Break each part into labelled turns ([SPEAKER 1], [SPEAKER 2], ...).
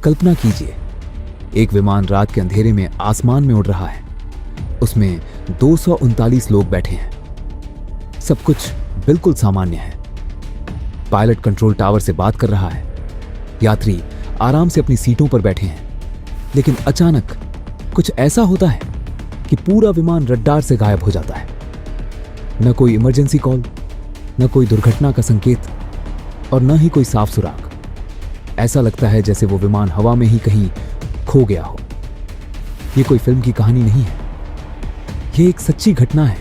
[SPEAKER 1] कल्पना कीजिए, एक विमान रात के अंधेरे में आसमान में उड़ रहा है। उसमें 239 लोग बैठे हैं। सब कुछ बिल्कुल सामान्य है। पायलट कंट्रोल टावर से बात कर रहा है। यात्री आराम से अपनी सीटों पर बैठे हैं। लेकिन अचानक कुछ ऐसा होता है कि पूरा विमान रडार से गायब हो जाता है। न कोई इमरजेंसी कॉल, न कोई दुर्घटना का संकेत और न ही कोई साफ सुराग। ऐसा लगता है जैसे वो विमान हवा में ही कहीं खो गया हो। ये कोई फिल्म की कहानी नहीं है, ये एक सच्ची घटना है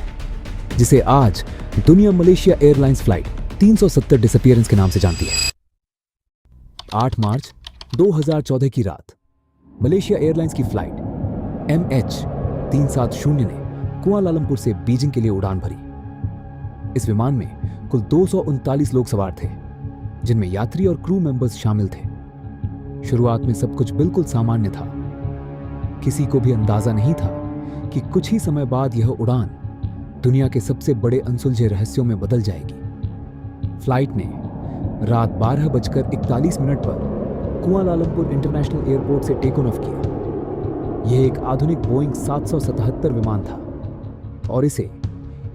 [SPEAKER 1] जिसे आज दुनिया मलेशिया एयरलाइंस फ्लाइट 370 डिसअपीयरेंस के नाम से जानती है। 8 मार्च 2014 की रात मलेशिया एयरलाइंस की फ्लाइट MH370 ने कुआलालंपुर से बीजिंग के लिए उड़ान भरी। इस विमान में कुल 239 लोग सवार थे, जिनमें यात्री और क्रू मेंबर्स शामिल थे। शुरुआत में सब कुछ बिल्कुल सामान्य था। किसी को भी अंदाजा नहीं था कि कुछ ही समय बाद यह उड़ान दुनिया के सबसे बड़े अनसुलझे रहस्यों में बदल जाएगी। फ्लाइट ने रात 12:41 पर कुआलालंपुर इंटरनेशनल एयरपोर्ट से टेक ऑफ किया। यह एक आधुनिक बोइंग 777 विमान था और इसे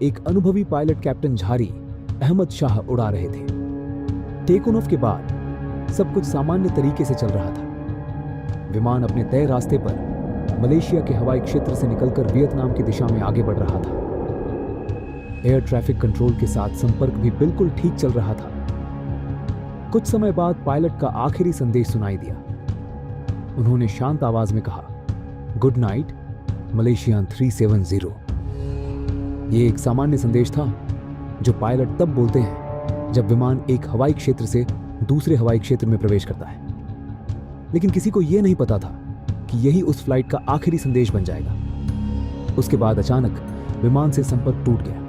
[SPEAKER 1] एक अनुभवी पायलट कैप्टन झारी अहमद शाह उड़ा रहे थे। टेक ऑफ के बाद सब कुछ सामान्य तरीके से चल रहा था। विमान अपने तय रास्ते पर मलेशिया के हवाई क्षेत्र से निकलकर वियतनाम की दिशा में आगे बढ़ रहा था। एयर ट्रैफिक कंट्रोल के साथ संपर्क भी बिल्कुल ठीक चल रहा था। कुछ समय बाद पायलट का आखिरी संदेश सुनाई दिया। उन्होंने शांत आवाज में कहा, गुड नाइट मलेशियन 370। यह एक सामान्य संदेश था जो पायलट तब बोलते हैं जब विमान एक हवाई क्षेत्र से दूसरे हवाई क्षेत्र में प्रवेश करता है। लेकिन किसी को यह नहीं पता था कि यही उस फ्लाइट का आखिरी संदेश बन जाएगा। उसके बाद अचानक विमान से संपर्क टूट गया।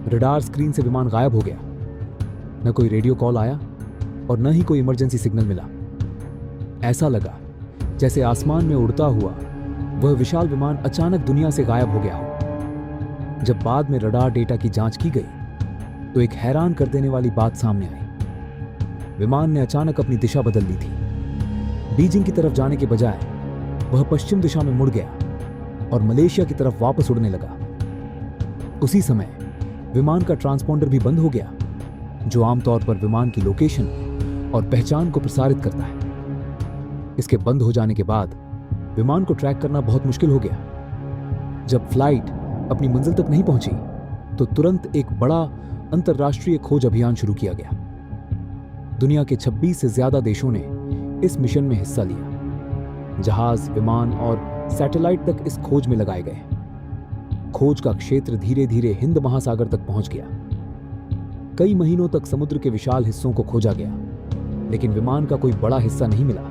[SPEAKER 1] रडार स्क्रीन से विमान गायब हो गया। न कोई रेडियो कॉल आया और न ही कोई इमरजेंसी सिग्नल मिला। ऐसा लगा जैसे आसमान में उड़ता हुआ वह विशाल विमान अचानक दुनिया से गायब हो गया हो। जब बाद में रडार डेटा की जांच की गई तो एक हैरान कर देने वाली बात सामने आई। विमान ने अचानक अपनी दिशा बदल ली थी। बीजिंग की तरफ जाने के बजाय वह पश्चिम दिशा में मुड़ गया और मलेशिया की तरफ वापस उड़ने लगा। उसी समय विमान का ट्रांसपॉन्डर भी बंद हो गया, जो आमतौर पर विमान की लोकेशन और पहचान को प्रसारित करता है। इसके बंद हो जाने के बाद विमान को ट्रैक करना बहुत मुश्किल हो गया। जब फ्लाइट अपनी मंजिल तक नहीं पहुंची तो तुरंत एक बड़ा अंतर्राष्ट्रीय खोज अभियान शुरू किया गया। दुनिया के 26 से ज्यादा देशों ने इस मिशन में हिस्सा लिया। जहाज, विमान और सैटेलाइट तक इस खोज में लगाए गए। खोज का क्षेत्र धीरे धीरे हिंद महासागर तक पहुंच गया। कई महीनों तक समुद्र के विशाल हिस्सों को खोजा गया, लेकिन विमान का कोई बड़ा हिस्सा नहीं मिला।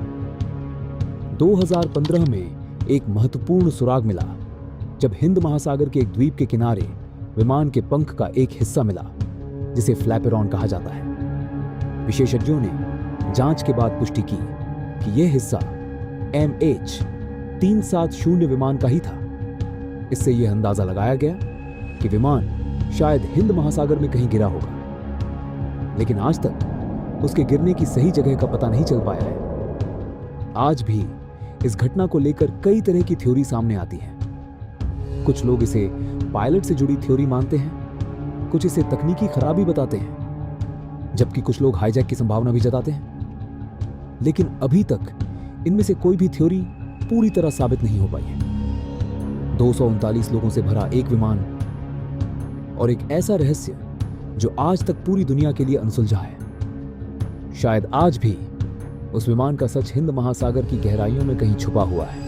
[SPEAKER 1] 2015 में एक महत्वपूर्ण सुराग मिला, जब हिंद महासागर के एक द्वीप के किनारे विमान के पंख का एक हिस्सा मिला, जिसे फ्लैपेरॉन कहा जाता है। विशेषज्ञों ने जांच के बाद पुष्टि की कि यह हिस्सा MH370 विमान का ही था। इससे यह अंदाजा लगाया गया कि विमान शायद हिंद महासागर में कहीं गिरा होगा, लेकिन आज तक उसके गिरने की सही जगह का पता नहीं चल पाया है। आज भी इस घटना को लेकर कई तरह की थ्योरी सामने आती है। कुछ लोग इसे पायलट से जुड़ी थ्योरी मानते हैं, कुछ इसे तकनीकी खराबी बताते हैं, जबकि कुछ लोग हाईजैक की संभावना भी जताते हैं। लेकिन अभी तक इनमें से कोई भी थ्योरी पूरी तरह साबित नहीं हो पाई है। 239 लोगों से भरा एक विमान और एक ऐसा रहस्य जो आज तक पूरी दुनिया के लिए अनसुलझा है। शायद आज भी उस विमान का सच हिंद महासागर की गहराइयों में कहीं छुपा हुआ है।